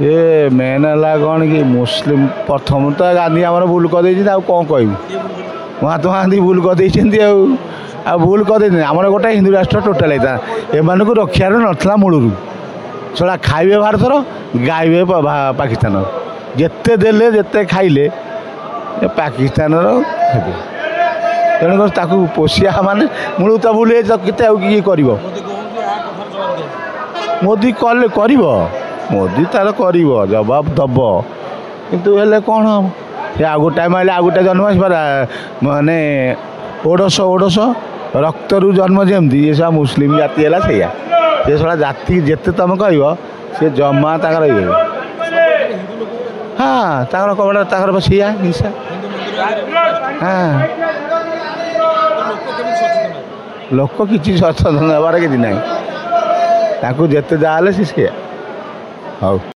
ये मेन है कौन कि मुस्लिम प्रथम तो गांधी आम भूल कर कौन कह महात्मा गांधी भूल कर आ भूल कर आम गोटे हिंदू राष्ट्र टोटाल होता एम को रक्षार नाला मूलू छड़ा खाइबे भारतर गाइबे पाकिस्तान जिते देले जिते खाइले पाकिस्तान हेबे तेणुक पोषिया माने मूल तो भूल किए कर मोदी कले कर मोदी तार कर जवाब दब किंतु हेले कौन हम से आ गोटे माइले आ गोटे जन्म माने ओडस ओडस रक्त रु जन्म जमती ये सब मुस्लिम जाति है से सड़ा जाति जिते तुम कह सी जमा ताकर ये हाँ ताकर कपड़ा ताकर बस हिंसा हाँ लोक किसी सचेतन हबार कि ना जिते जहाँ सी हौ।